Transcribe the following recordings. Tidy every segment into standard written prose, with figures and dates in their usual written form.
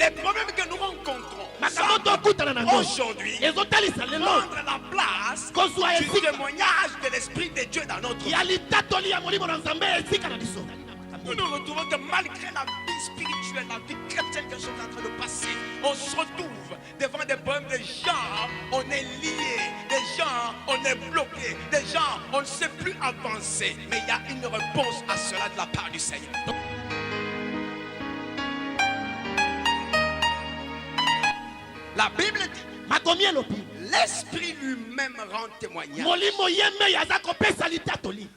Les problèmes que nous rencontrons aujourd'hui prendre la place du témoignage de l'Esprit de Dieu dans notre vie. Nous nous retrouvons que malgré la vie spirituelle, la vie chrétienne que nous sommes en train de passer, on se retrouve devant des problèmes. Des gens, on est liés. Des gens, on est bloqués. Des gens, on ne sait plus avancer. Mais il y a une réponse à cela de la part du Seigneur. La Bible dit, l'Esprit lui-même rend témoignage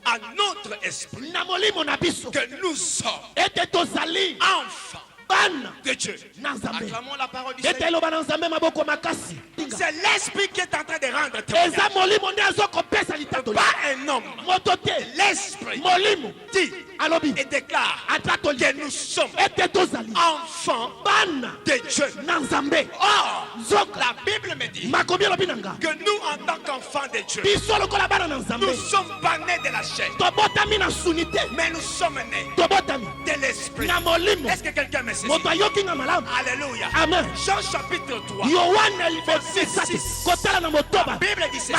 à notre esprit que nous sommes enfants de Dieu. Acclamons la parole du Seigneur. C'est l'Esprit qui est en train de rendre témoignage. Pas un homme. L'Esprit dit et déclare que nous sommes enfants de Dieu. Or, la Bible me dit que nous, en tant qu'enfants de Dieu, nous sommes pas nés de la chair, mais nous sommes nés de l'Esprit. Est-ce que quelqu'un me saisit? Alléluia. Amen. Jean chapitre 3 verset 6. La Bible dit ceci: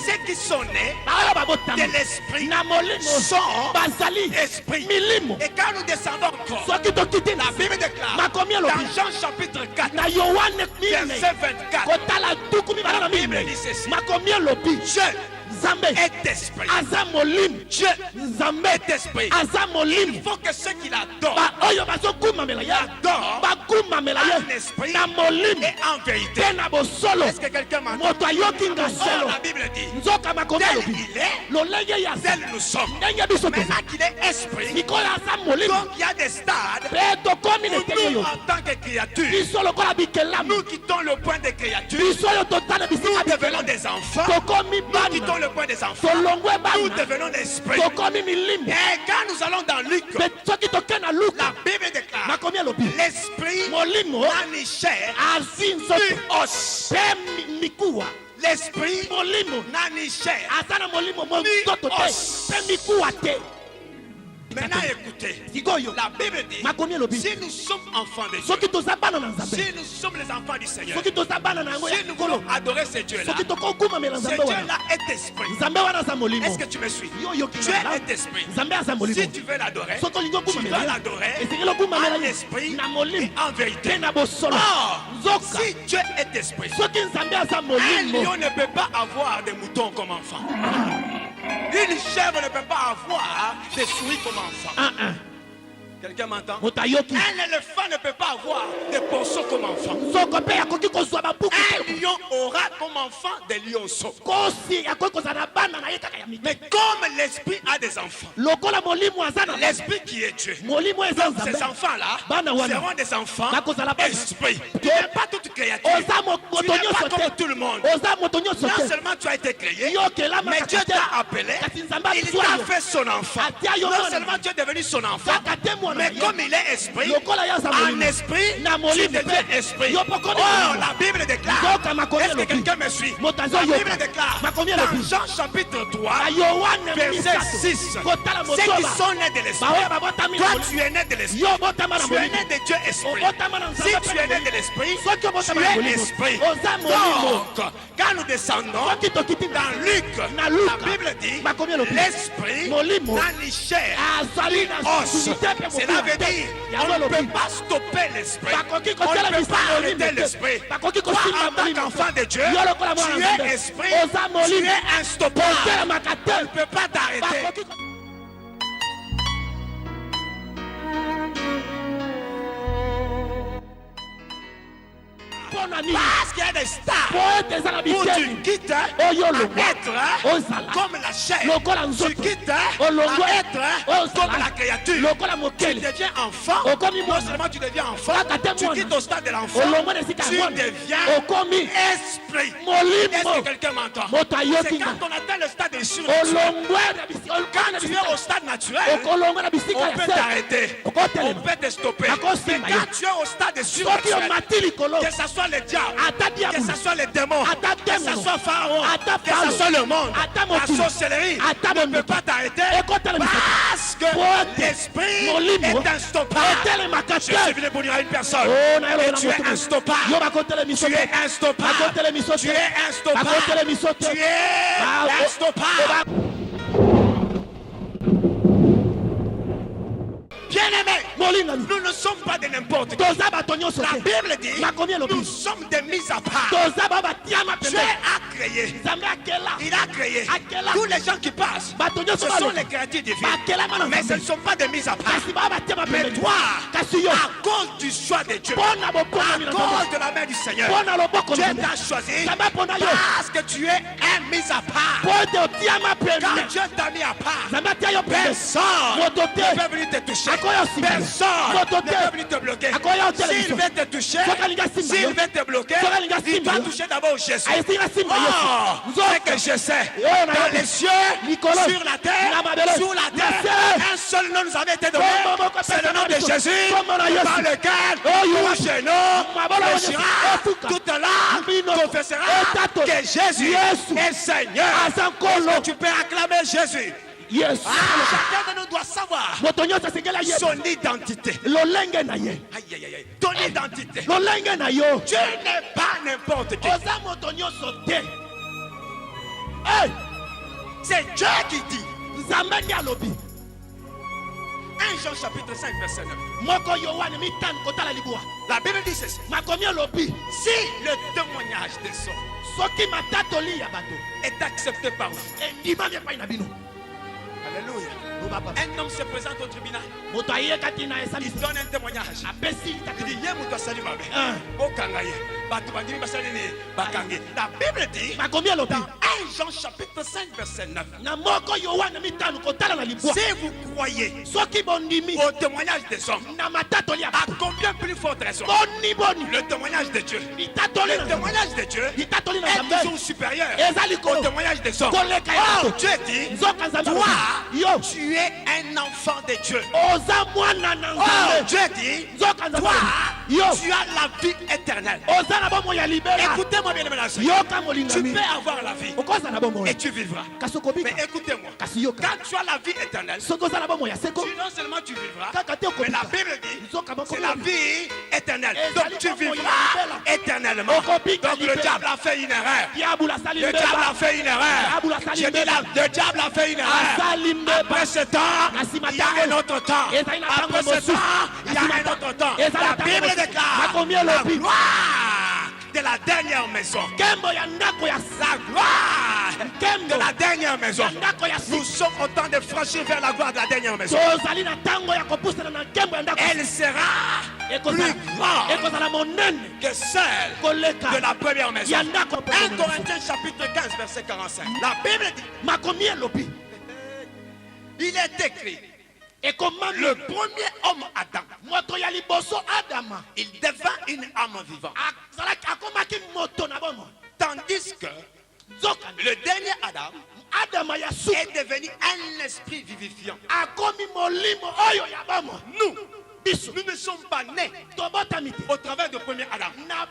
ceux qui sont nés de l'Esprit sont Esprit. Et quand nous descendons encore, la Bible déclare dans Jean chapitre 4 verset 24, la Bible dit ceci: Dieu est esprit. Dieu est esprit. Il faut que ceux qui l'adorent l'adorent en esprit et en vérité. Est-ce que quelqu'un m'entend? La Bible dit tel il est, tel nous sommes. Maintenant qu'il est esprit, donc il y a des stades où nous, en tant que créatures, nous quittons le point de créature, nous devenons des enfants, nous quittons le point des enfants, nous devenons l'esprit. Et quand nous allons dans Luc, la Bible déclare: l'esprit n'a ni chair ni os. L'esprit n'a ni chair ni os. Maintenant écoutez, la Bible dit, si nous sommes enfants de Dieu, si nous sommes les enfants du Seigneur, si nous voulons adorer ce Dieu-là, ce Dieu-là est esprit. Est-ce que tu me suis? Dieu est esprit. Si tu veux l'adorer, tu vas l'adorer en esprit et en vérité. Or, si Dieu est esprit, un lion ne peut pas avoir des moutons comme enfant. Une chèvre ne peut pas avoir des souris comme enfant. Quelqu'un m'entend? Un éléphant ne peut pas avoir des ponceaux comme enfant. Un lion aura comme enfant des lionceaux. Mais comme l'esprit a des enfants, l'esprit qui est Dieu, donc ces enfants-là seront des enfants esprit. Tu n'es pas toute créature, tu n'es pas comme tout le monde. Non seulement tu as été créé, mais Dieu t'a appelé, il t'a fait son enfant. Non seulement tu es devenu son enfant, mais comme il est esprit, en esprit, tu deviens esprit. Oh, la Bible déclare, est-ce que quelqu'un me suit? La Bible déclare, dans Jean chapitre 3, verset 6, ceux qui sont nés de l'esprit, toi tu es né de l'esprit, tu es né de Dieu esprit. Si tu es né de l'esprit, tu es esprit. Donc, quand nous descendons dans Luc, la Bible dit, l'esprit n'a ni chair ni os. Cela veut dire, on ne peut pas stopper l'esprit, on ne peut pas arrêter l'esprit. Toi, en tant qu'enfant de Dieu, tu es esprit, tu es instoppable, on ne peut pas t'arrêter. Parce qu'il y a des stars où tu quittes à être comme la chair, tu quittes à être comme la créature, tu deviens enfant. Non seulement tu deviens enfant, tu quittes au stade de l'enfant, tu deviens esprit. Est-ce que quelqu'un m'entend? C'est quand on atteint le stade des surnaturel. Quand tu es au stade naturel, on peut t'arrêter, on peut te stopper. Mais quand tu es au stade des surnaturel, que ce soit le diable, que ce soit les démons, que ce soit Pharaon, que ce soit le monde, la sorcellerie ne peut pas t'arrêter parce que l'esprit esprit est instoppable. Je suis venu pour dire à une personne que tu es instoppable. Tu es instoppable. Tu es instoppable. Tu es instoppable. Bien-aimés, nous ne sommes pas de n'importe qui. La Bible dit nous sommes des mis à part. Dieu a créé. Il a créé. Tous les gens qui passent, ce sont les créatures divines. Mais ce ne sont pas des mis à part. Mais toi, à cause du choix de Dieu, à cause de la main du Seigneur, Dieu t'a choisi parce que tu es un mis à part. Quand Dieu t'a mis à part, personne ne peut venir te toucher. Personne ne peut venir te bloquer. S'il veut te toucher, s'il veut te bloquer, il va toucher d'abord Jésus. Ce que je sais, dans les cieux, sur la terre, sous la terre, un seul nom nous avait été donné, c'est le nom de Jésus, par lequel tout genou fléchira, toute langue confessera que Jésus est Seigneur. Est-ce que tu peux acclamer Jésus? Yes. Chacun de nous doit savoir son identité. Ton identité. Tu n'es pas n'importe qui. C'est Dieu qui dit. 1 Jean chapitre 5 verset 9. La Bible dit ceci. Si le témoignage des hommes est accepté par vous. Alléluia. Un homme se présente au tribunal. Il donne un témoignage. Il dit la Bible dit dans 1 Jean chapitre 5 verset 9. Si vous croyez au témoignage des hommes, à combien plus forte raison le témoignage de Dieu, le témoignage de Dieu est toujours supérieur au témoignage des hommes. Oh, Dieu dit, toi, tu es un enfant de Dieu. Oh, Dieu dit, toi, tu as la vie éternelle. Écoutez-moi bien, tu peux avoir la vie et tu vivras. Mais écoutez-moi, quand tu as la vie éternelle, non seulement tu vivras, mais la Bible dit, c'est la vie éternelle. Donc tu vivras éternellement. Donc le diable a fait une erreur. Le diable a fait une erreur. Je dis le diable a fait une erreur. Après ce temps, il y a un autre temps. Après ce temps, il y a un autre temps. La Bible déclare la gloire de la dernière maison. La gloire de la dernière maison. Nous sommes au temps de franchir vers la gloire de la dernière maison. Elle sera plus grande que celle de la première maison. 1 Corinthiens chapitre 15 verset 45. La Bible dit, il est écrit, et comment le premier homme Adam, il devint une âme vivante. Tandis que le dernier Adam est devenu un esprit vivifiant. Nous ne sommes pas nés au travers du premier Adam. Non!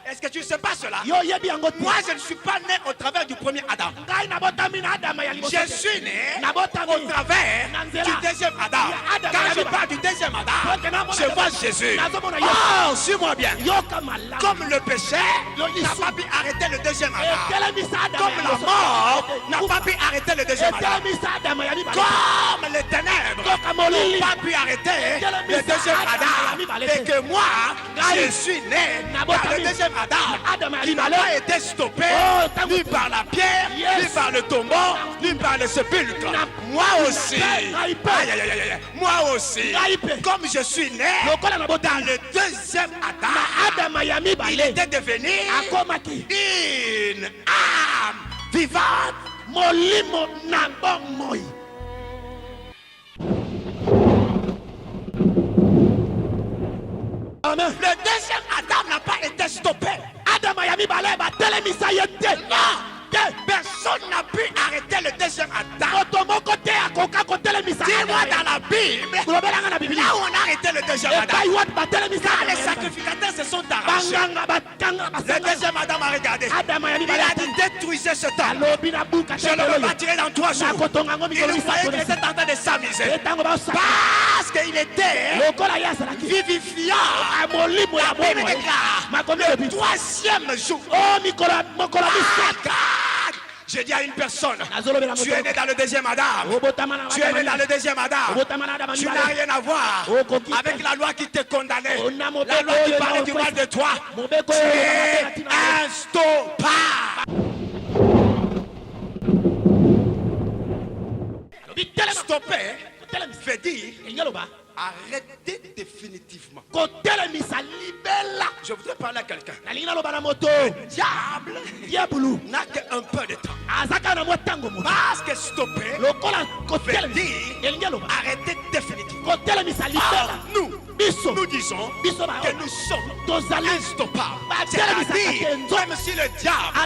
Est-ce que tu ne sais pas cela? Moi, je ne suis pas né au travers du premier Adam. Je suis né au travers du deuxième Adam. Quand je parle du deuxième Adam, je vois Jésus. Oh, suis-moi bien. Comme le péché n'a pas pu arrêter le deuxième Adam. Comme la mort n'a pas pu arrêter le deuxième Adam. Comme les ténèbres n'ont pas pu arrêter le deuxième Adam. Et que moi, je suis né par le deuxième Adam qui n'a pas été stoppé ni par la pierre, ni par le tombeau, ni par le sépulcre. Moi aussi, moi aussi, comme je suis né dans le deuxième Adam, il était devenu une âme vivante. Amen. Le deuxième Adam n'a pas été stoppé. Non, personne n'a pu arrêter le deuxième Adam. Dis-moi dans la Bible, là où on a arrêté le deuxième Adam, quand les sacrificateurs se sont arrachés, le deuxième Adam a regardé. Il a dit, détruisez ce temple, je le rebâtirai dans 3 jours. Il voyait qu'il était en train de s'amuser parce qu'il était vivifiant. La Bible déclare le 3e jour. Je dis à une personne, tu es né dans le 2e Adam. Tu es né dans le 2e Adam. Tu n'as rien à voir avec la loi qui te condamnait. La loi qui parlait du mal de toi. Tu es instoppable. Stopper veut dire arrêter définitivement. Je voudrais parler à quelqu'un. Le diable n'a qu'un peu de temps. Parce que stopper veut dire arrêter définitivement. Alors, nous disons que nous sommes instoppables. C'est-à-dire, même si le diable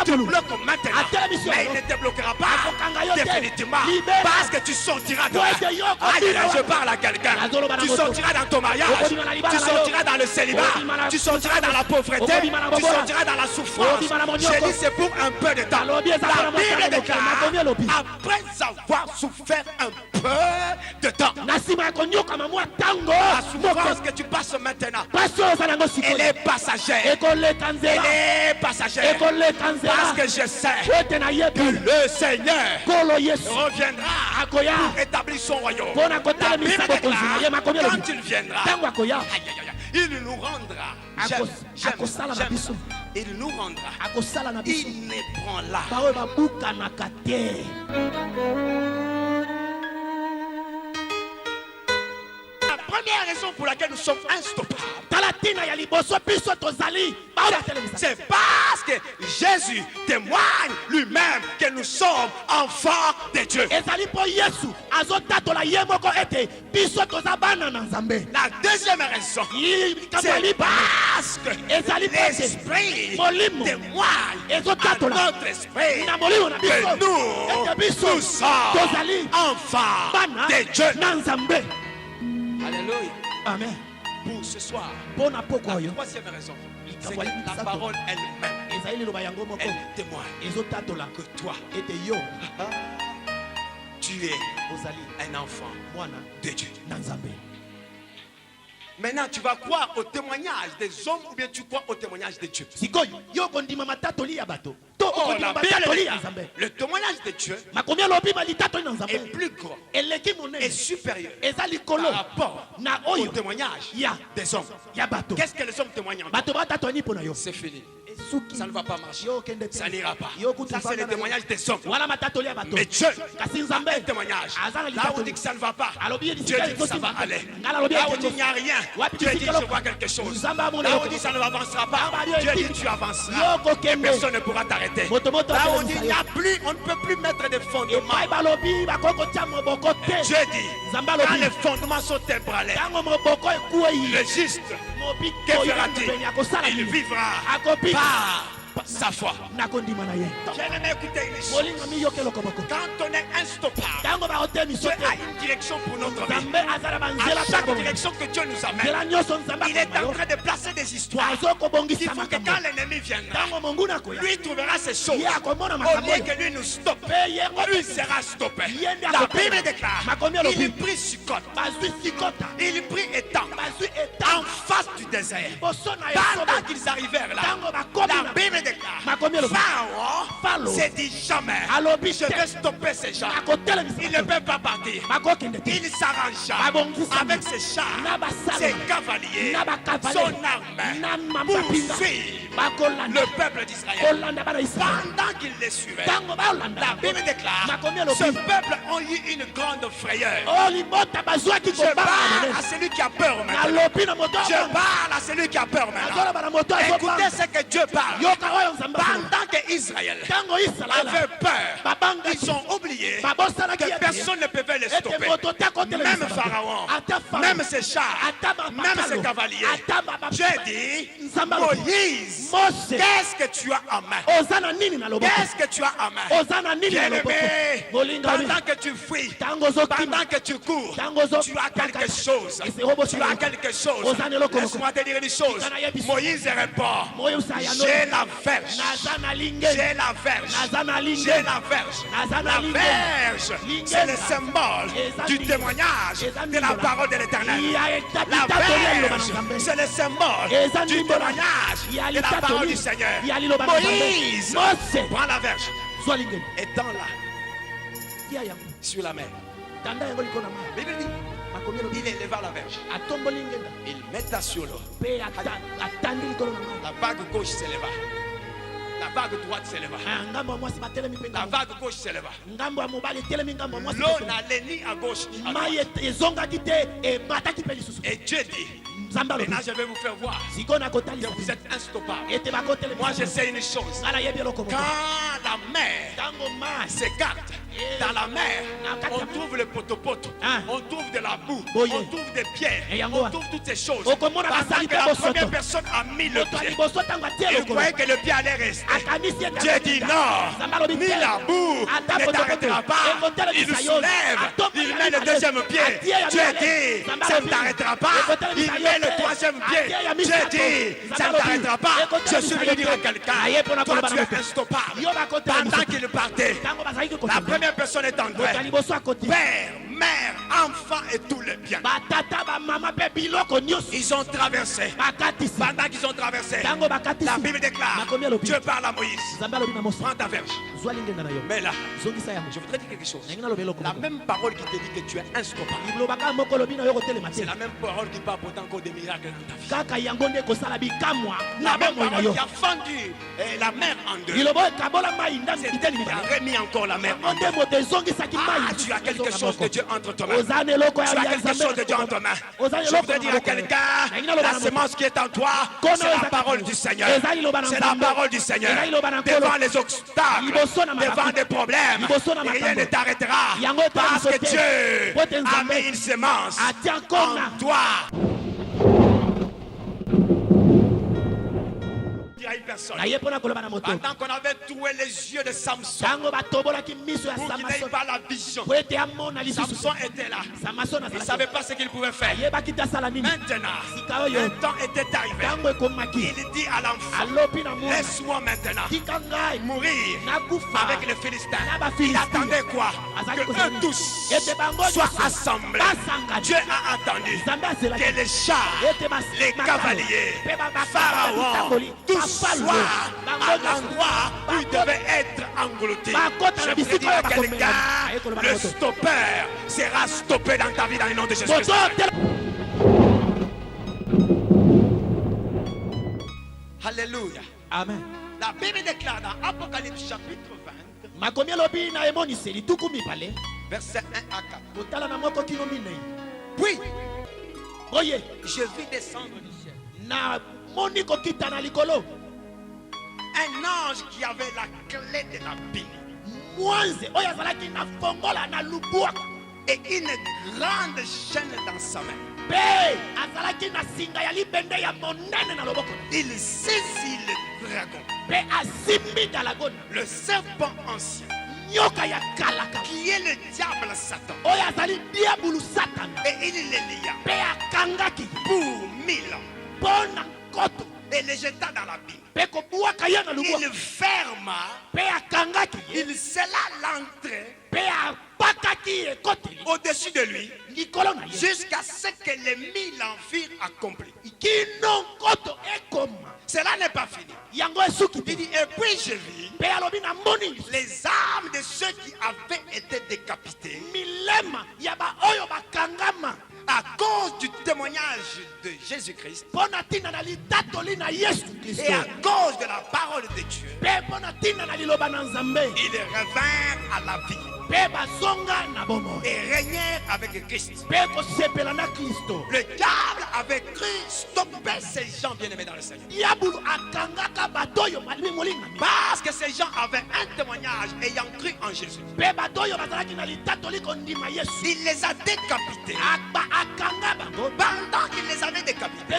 te bloque maintenant, mais il ne te bloquera pas définitivement. Parce que tu sortiras de là. Je parle à quelqu'un. Tu sortiras dans ton mariage. Tu sortiras dans le célibat. Tu sortiras dans la pauvreté. Tu sortiras dans la souffrance. J'ai dit c'est pour un peu de temps. La Bible déclare, après avoir souffert un peu de temps, la souffrance que tu passes maintenant, elle est passagère. Elle est passagère. Parce que je sais que le Seigneur reviendra pour établir son royaume. La Bible déclare, quand il viendra, il nous rendra. Il nous rendra inébranlable. La première raison pour laquelle nous sommes instoppables, c'est parce que Jésus témoigne lui-même que nous sommes enfants de Dieu. La deuxième raison, c'est parce que l'Esprit témoigne à notre esprit que nous sommes enfants de Dieu. Alléluia. Amen. Pour ce soir, la troisième raison, c'est que la parole elle-même, elle témoigne que toi, tu es un enfant de Dieu. Maintenant, tu vas croire au témoignage des hommes ou bien tu crois au témoignage de Dieu? Oh, le témoignage de Dieu est plus grand et supérieur par rapport au témoignage des hommes. Qu'est-ce que les hommes témoignent? C'est fini. Ça ne va pas marcher. Ça n'ira pas. Ça, c'est le témoignage des hommes. Mais Dieu a un témoignage. Là où on dit que ça ne va pas, Dieu dit que ça va aller. Là où on dit qu'il n'y a rien, Dieu dit je vois quelque chose. Là où on dit ça ne avancera pas, Dieu dit tu avanceras. Et personne ne pourra t'arrêter. Là où on dit il n'y a plus, on ne peut plus mettre de fondements. Dieu dit quand les fondements sont ébranlés, le juste, que fera-t-il? Il vivra par sa foi. J'aime écouter une chose. Quand on est instoppable, Dieu a une direction pour notre vie. À chaque direction que Dieu nous amène, il est en train de placer des histoires qui font que quand l'ennemi viendra, lui trouvera ces choses. Au lieu que lui nous stoppe, lui sera stoppé. La Bible déclare, il prit Sukkot, il prit Étam en face du désert. Pendant qu'ils arrivèrent là, la Bible déclare, Pharaon s'est dit jamais je vais stopper ces gens. Il ne peut pas partir. Il s'arrangea avec ses chars, ses cavaliers, son armée pour suivre le peuple d'Israël. Pendant qu'il les suivait, la Bible déclare, ce peuple a eu une grande frayeur. Je parle à celui qui a peur maintenant. Je parle à celui qui a peur maintenant. Écoutez ce que Dieu parle. Pendant que Israël avait peur, ils ont oublié que personne ne pouvait les stopper. Même Pharaon, même ses chars, même ses cavaliers. J'ai dit, Moïse qu'est-ce que tu as en main? Qu'est-ce que tu as en main? Bien-aimé, pendant que tu fuis, pendant que tu cours, tu as quelque chose. Tu as quelque chose. Laisse-moi te dire une chose. Moïse répond, j'ai la verge. J'ai la verge. J'ai la verge. La verge, c'est le symbole du témoignage de la parole de l'Éternel. La verge, c'est le symbole du témoignage de la parole du Seigneur. Moïse prend la verge, étend-la sur la mer. Bible dit, il éleva la verge. Il metta sur l'eau. La vague gauche s'éleva. La vague droite s'éleva. La vague gauche s'éleva. L'eau n'allait ni à gauche ni à droite. Et Dieu dit, maintenant je vais vous faire voir que vous êtes instoppable. Moi je sais une chose. Quand la mer s'écarte, dans la mer, on trouve le potopoto, on trouve de la boue, on trouve des pierres, on trouve toutes ces choses. Parce que la première personne a mis le pied et croyait que le pied allait rester. Dieu dit non, ni la boue ne t'arrêtera pas. Il nous soulève, il met le deuxième pied. Dieu dit, ça ne t'arrêtera pas. Il met le troisième pied. Dieu dit, ça ne t'arrêtera pas. Je suis venu dire à quelqu'un, toi tu es instoppable. Pendant qu'il partait, la première personne est en train. Père, mère, enfant et tout le bien. Ils ont traversé. Pendant qu'ils ont traversé, la Bible déclare, Dieu parle à Moïse. Prends ta verge. Mais là, je voudrais dire quelque chose. La même parole qui te dit que tu es instoppable, c'est la même parole qui parle pourtant encore des miracles dans ta vie. La même parole qui a fendu la mer en deux, c'est elle qui a remis encore la mer en deux. Tu as quelque chose de Dieu entre tes mains. Tu as quelque chose de Dieu entre tes mains. Je voudrais dire à quelqu'un, la semence qui est en toi, c'est la parole du Seigneur. C'est la parole du Seigneur. Devant les obstacles, devant des problèmes, rien ne t'arrêtera. Parce que Dieu a mis une semence en toi. Pendant qu'on avait troué les yeux de Samson pour qu'il n'ait pas la vision, Samson était là. Il ne savait pas ce qu'il pouvait faire. Maintenant, un temps était arrivé. Il dit à l'enfant, laisse-moi maintenant mourir avec les Philistins. Il attendait quoi? Que eux tous soient assemblés. Dieu a attendu que les chars, les cavaliers, Pharaon, tous soient à l'endroit où il devait être englouti. Je voudrais dire à quelqu'un, le stoppeur sera stoppé dans ta vie dans le nom de Jésus-Christ. Alléluia. Amen. La Bible déclare dans Apocalypse chapitre 20, verset 1 à 4. Puis, je vis descendre du ciel un ange qui avait la clé de la Bible et une grande chaîne dans sa main. Il saisit le dragon, le serpent ancien, qui est le diable Satan, et il le lia pour 1000 ans et le jeta dans la Bible. Il ferma, il scella l'entrée au-dessus de lui jusqu'à ce que les 1000 ans furent accomplis. Cela n'est pas fini. Il dit, et puis je vis les âmes de ceux qui avaient été décapités à cause du témoignage de Jésus-Christ et à cause de la parole de Dieu. Ils revinrent à la vie et régnèrent avec Christ. Le diable avait cru stopper ces gens bien-aimés dans le Seigneur. Parce que ces gens avaient un témoignage ayant cru en Jésus. Il les a décapités. Pendant qu'il les avait décapités,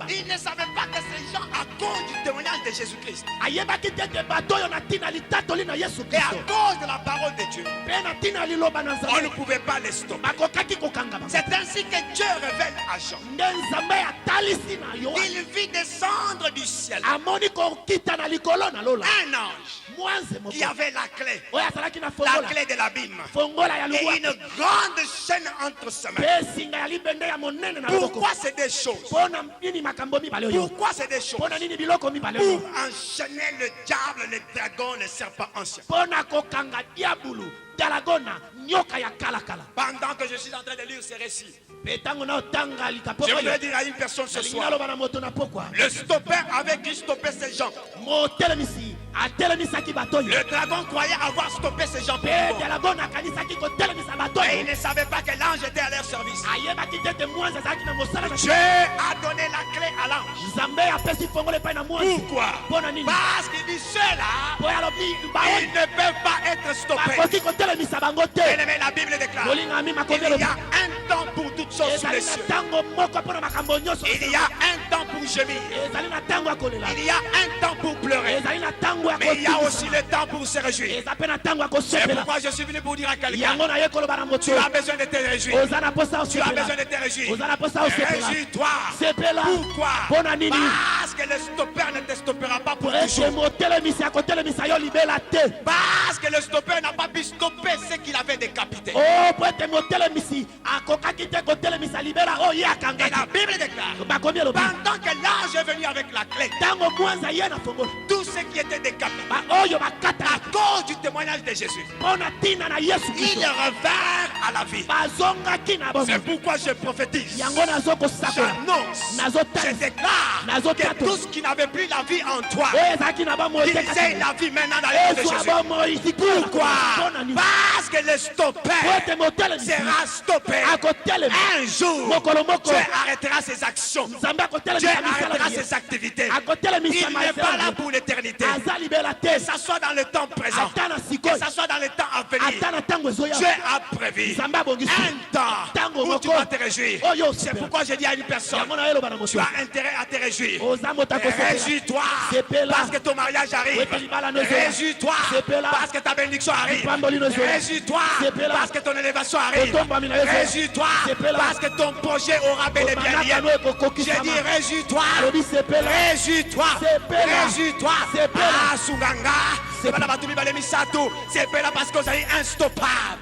il ne savait pas que ces gens, à cause du témoignage de Jésus-Christ, et à cause de la parole de Dieu, on ne pouvait pas les stopper. C'est ainsi que Dieu révèle à Jean. Il vit descendre du ciel un ange qui avait la clé de l'abîme et une grande chaîne entre ses mains. Pourquoi c'est des choses? Pourquoi c'est des choses? Pour enchaîner le diable, le dragon, le serpent ancien. Pendant que je suis en train de lire ces récits, je voudrais dire à une personne ce soir, le stoppeur avait dû stopper ces gens. Le dragon croyait avoir stoppé ces gens. Et il ne savait pas que l'ange était à leur service. Dieu a donné la clé à l'ange. Pourquoi? Parce qu'il dit ceux-là, ils ne peuvent pas être stoppés. Mais la Bible déclare qu'il y a un temps pour toutes choses sous les cieux. Il y a un temps pour gémir. Il y a un temps pour pleurer. Mais il y a aussi le temps pour se réjouir. C'est pourquoi je suis venu pour dire à quelqu'un, tu as besoin de te réjouir. Tu as besoin de te réjouir. Réjouis-toi. Pourquoi? Parce que le stoppeur ne te stoppera pas pour toujours. Parce que le stoppeur n'a pas pu stopper ce qu'il avait décapité. Et la Bible déclare, pendant que l'ange est venu avec la clé, tout ce qui était décapité, à cause du témoignage de Jésus, ils revinrent à la vie. C'est pourquoi je prophétise, j'annonce, je déclare que tous qui n'avaient plus la vie en toi, qu'ils aient la vie maintenant dans le nom de Jésus. Pourquoi? Parce que le stoppeur sera stoppé. Un jour, Dieu arrêtera ses actions. Dieu arrêtera ses activités. Il n'est pas là pour l'éternité. Que ça soit dans le temps présent, que ça soit dans le temps à venir, Dieu a prévu un temps où tu vas te réjouir. C'est pourquoi je dis à une personne, tu as intérêt à te réjouir. Réjouis-toi parce que ton mariage arrive. Réjouis-toi parce que ta bénédiction arrive. Réjouis-toi parce que ton élévation arrive. Réjouis-toi parce que ton projet aura bel et bien lieu. J'ai dit réjouis-toi. Réjouis-toi. Réjouis-toi. Ah, Souganga. C'est pas là parce que vous avez unstoppable.